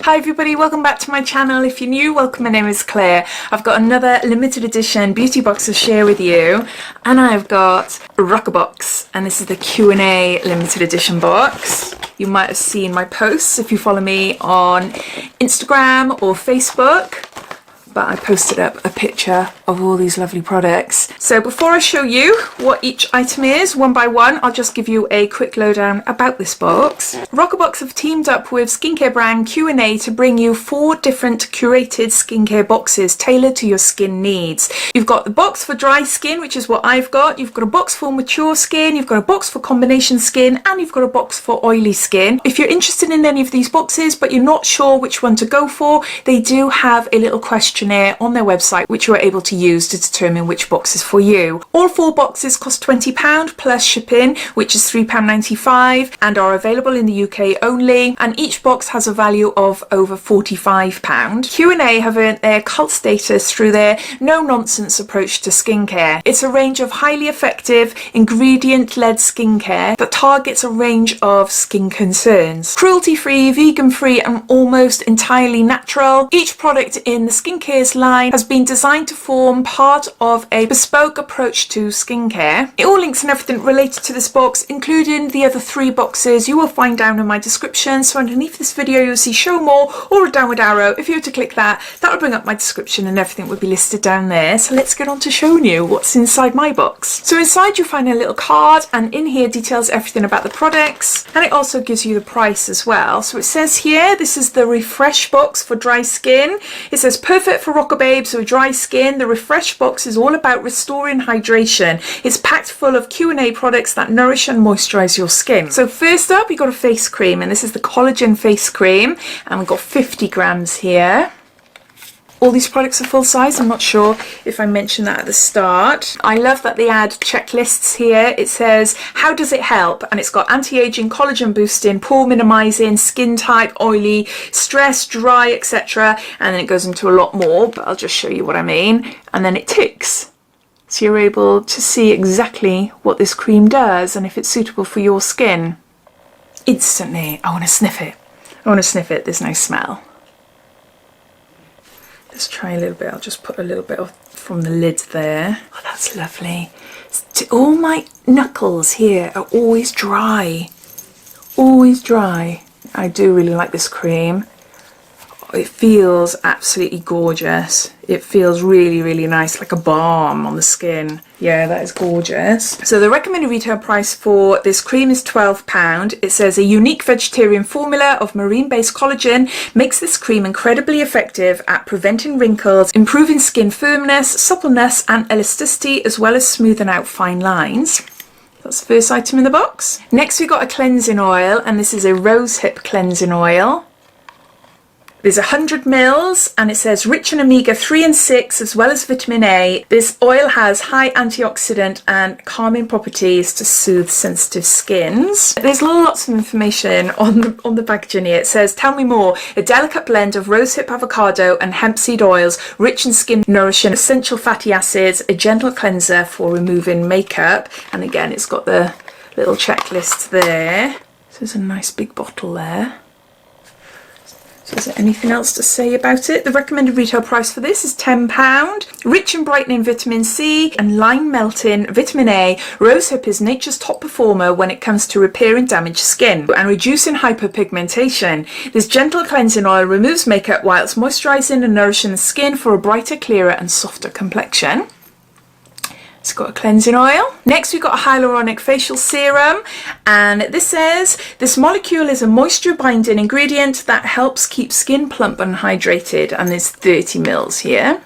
Hi everybody, welcome back to my channel. If you're new, welcome. My name is Claire. I've got another limited edition beauty box to share with you, and I've got a Roccabox, and this is the Q A limited edition box. You might have seen my posts if you follow me on Instagram or Facebook, but I posted up a picture of all these lovely products. So before I show you what each item is one by one, I'll just give you a quick lowdown about this box. Roccabox have teamed up with skincare brand Q A to bring you 4 different curated skincare boxes tailored to your skin needs. You've got the box for dry skin, which is what I've got. You've got a box for mature skin, you've got a box for combination skin, and you've got a box for oily skin. If you're interested in any of these boxes but you're not sure which one to go for, they do have a little questionnaire on their website which you are able to use to determine which box is for you. All 4 boxes cost £20 plus shipping, which is £3.95, and are available in the UK only, and each box has a value of over £45. Q A have earned their cult status through their no-nonsense approach to skincare. It's a range of highly effective ingredient-led skincare that targets a range of skin concerns. Cruelty-free, vegan-free, and almost entirely natural. Each product in the skincare's line has been designed to form part of a bespoke approach to skincare. All links and everything related to this box, including the other 3 boxes, you will find down in my description. So underneath this video you'll see show more or a downward arrow. If you were to click that, that will bring up my description and everything will be listed down there. So let's get on to showing you what's inside my box. So inside you'll find a little card, and in here details everything about the products, and it also gives you the price as well. So it says here, this is the Refresh box for dry skin. It says perfect for rockababes with dry skin. The Refresh box is all about restoring hydration. It's packed full of Q A products that nourish and moisturize your skin. So first up, you've got a face cream, and this is the Collagen face cream, and we've got 50 grams here. All these products are full size. I'm not sure if I mentioned that at the start. I love that they add checklists here. It says, how does it help? And it's got anti-aging, collagen boosting, pore minimizing, skin type, oily, stress, dry, etc. And then it goes into a lot more, but I'll just show you what I mean. And then it ticks. So you're able to see exactly what this cream does and if it's suitable for your skin. Instantly, I want to sniff it. I want to sniff it. There's no smell. Let's try a little bit. I'll just put a little bit off from the lid there. Oh, that's lovely. All my knuckles here are always dry. Always dry. I do really like this cream. It feels absolutely gorgeous. It feels really, really nice, like a balm on the skin. Yeah, that is gorgeous. So the recommended retail price for this cream is £12. It says a unique vegetarian formula of marine-based collagen makes this cream incredibly effective at preventing wrinkles, improving skin firmness, suppleness and elasticity, as well as smoothing out fine lines. That's the first item in the box. Next we've got a cleansing oil, and this is a Rosehip Cleansing Oil. There's 100 mils, and it says rich in omega-3 and 6 as well as vitamin A. This oil has high antioxidant and calming properties to soothe sensitive skins. There's lots of information on the packaging here. It says, tell me more. A delicate blend of rosehip avocado and hemp seed oils, rich in skin nourishing essential fatty acids, a gentle cleanser for removing makeup. And again, it's got the little checklist there. So there's a nice big bottle there. So is there anything else to say about it? The recommended retail price for this is £10. Rich in brightening vitamin C and line melting vitamin A, Rosehip is nature's top performer when it comes to repairing damaged skin and reducing hyperpigmentation. This gentle cleansing oil removes makeup whilst moisturising and nourishing the skin for a brighter, clearer and softer complexion. It's got a cleansing oil. Next we've got a hyaluronic facial serum, and this says this molecule is a moisture binding ingredient that helps keep skin plump and hydrated, and there's 30 mils here.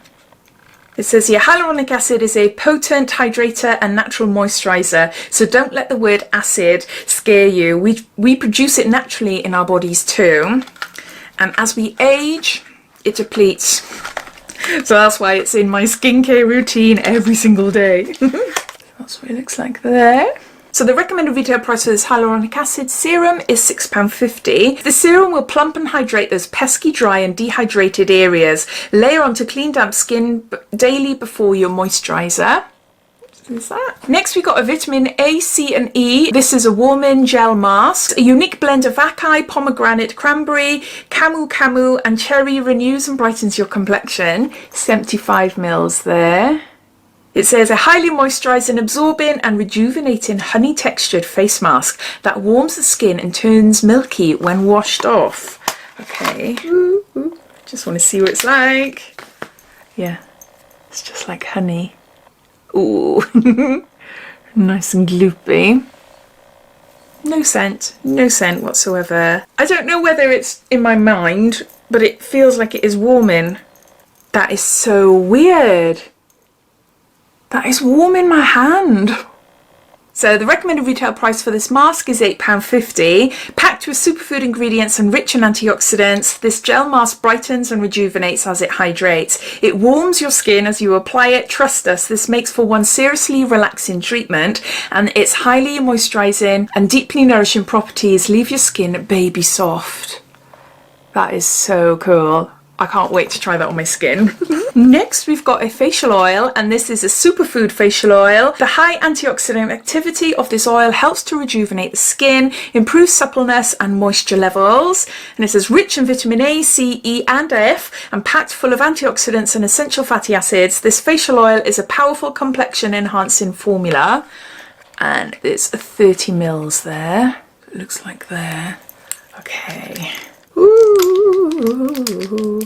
It says here hyaluronic acid is a potent hydrator and natural moisturizer, so don't let the word acid scare you. We produce it naturally in our bodies too, and as we age it depletes. So that's why it's in my skincare routine every single day. That's what it looks like there. So the recommended retail price for this hyaluronic acid serum is £6.50. The serum will plump and hydrate those pesky, dry and dehydrated areas. Layer onto clean damp skin daily before your moisturiser. There's that. Next we got a vitamin A, C and E. This is a warming gel mask. A unique blend of acai, pomegranate, cranberry, camu and cherry renews and brightens your complexion. 75 mils there. It says a highly moisturising, absorbing and rejuvenating honey textured face mask that warms the skin and turns milky when washed off. Okay, just want to see what it's like. Yeah, it's just like honey. Ooh, nice and gloopy. No scent whatsoever. I don't know whether it's in my mind, but it feels like it is warming. That is so weird. That is warming my hand. So the recommended retail price for this mask is £8.50. Packed with superfood ingredients and rich in antioxidants, this gel mask brightens and rejuvenates as it hydrates. It warms your skin as you apply it. Trust us, this makes for one seriously relaxing treatment, and its highly moisturising and deeply nourishing properties leave your skin baby soft. That is so cool. I can't wait to try that on my skin. Next we've got a facial oil, and this is a superfood facial oil. The high antioxidant activity of this oil helps to rejuvenate the skin, improve suppleness and moisture levels. And it says rich in vitamin A, C, E and F and packed full of antioxidants and essential fatty acids. This facial oil is a powerful complexion enhancing formula, and there's 30 mils there. It looks like there. Okay. Ooh.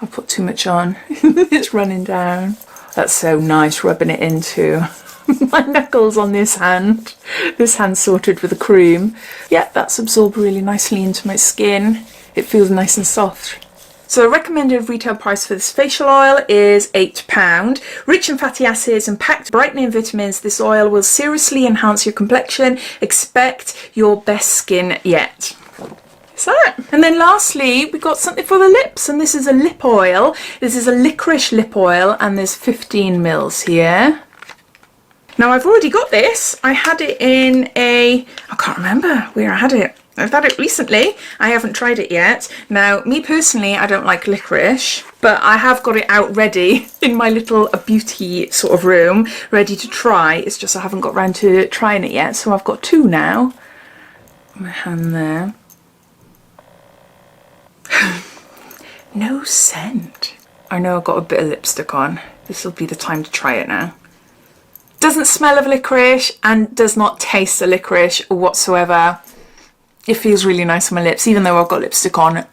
I put too much on. It's running down. That's so nice, rubbing it into my knuckles on this hand. This hand's sorted with a cream. Yeah, that's absorbed really nicely into my skin. It feels nice and soft. So the recommended retail price for this facial oil is £8. Rich in fatty acids and packed brightening vitamins, this oil will seriously enhance your complexion. Expect your best skin yet. That. And then lastly we got something for the lips, and this is a lip oil. This is a Licorice Lip Oil, and there's 15 mils here. Now I've already got this. I had it in I can't remember where I had it. I've had it recently. I haven't tried it yet. Now me personally, I don't like licorice, but I have got it out ready in my little beauty sort of room, ready to try. It's just I haven't got round to trying it yet, so I've got two now. My hand there. No scent. I know I've got a bit of lipstick on. This will be the time to try it now. Doesn't smell of licorice and does not taste of licorice whatsoever. It feels really nice on my lips, even though I've got lipstick on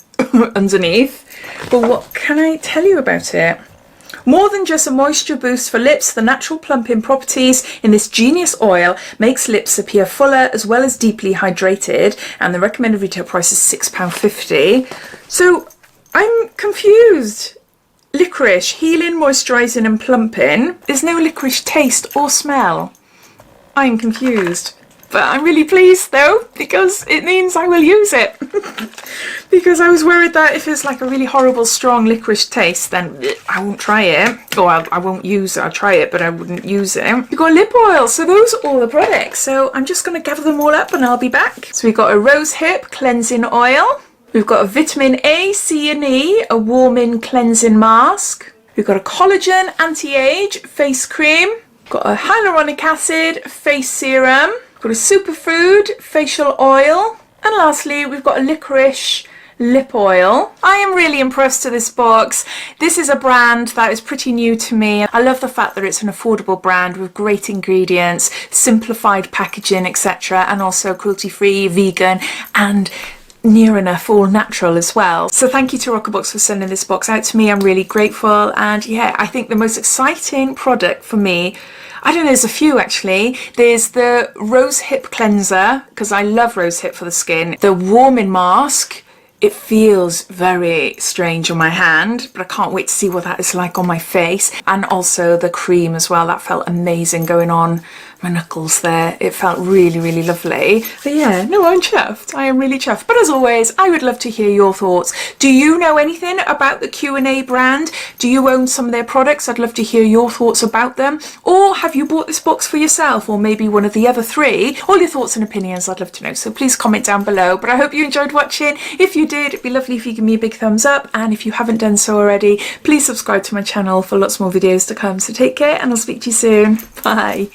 underneath. But what can I tell you about it? More than just a moisture boost for lips, the natural plumping properties in this genius oil makes lips appear fuller as well as deeply hydrated, and the recommended retail price is £6.50. So I'm confused. Licorice, healing, moisturising and plumping. There's no licorice taste or smell. I'm confused. But I'm really pleased though, because it means I will use it. Because I was worried that if it's like a really horrible strong licorice taste, then I won't try it. Or I won't use it. I'll try it, but I wouldn't use it. We've got lip oil, so those are all the products. So I'm just going to gather them all up and I'll be back. So we've got a Rosehip Cleansing Oil. We've got a vitamin A, C and E, a warming cleansing mask. We've got a collagen anti-age face cream. We've got a hyaluronic acid face serum. Got a superfood facial oil, and lastly we've got a licorice lip oil. I am really impressed with this box. This is a brand that is pretty new to me. I love the fact that it's an affordable brand with great ingredients, simplified packaging, etc., and also cruelty-free, vegan and near enough all natural as well. So thank you to Roccabox for sending this box out to me. I'm really grateful, and yeah, I think the most exciting product for me, I don't know, there's a few actually. There's the Rosehip cleanser, because I love Rosehip for the skin. The warming mask, it feels very strange on my hand, but I can't wait to see what that is like on my face. And also the cream as well, that felt amazing going on my knuckles there. It felt really, really lovely. But yeah, no, I'm chuffed. I am really chuffed. But as always, I would love to hear your thoughts. Do you know anything about the Q A brand? Do you own some of their products? I'd love to hear your thoughts about them. Or have you bought this box for yourself, or maybe one of the other three? All your thoughts and opinions, I'd love to know. So please comment down below. But I hope you enjoyed watching. If you did, it'd be lovely if you give me a big thumbs up. And if you haven't done so already, please subscribe to my channel for lots more videos to come. So take care, and I'll speak to you soon. Bye.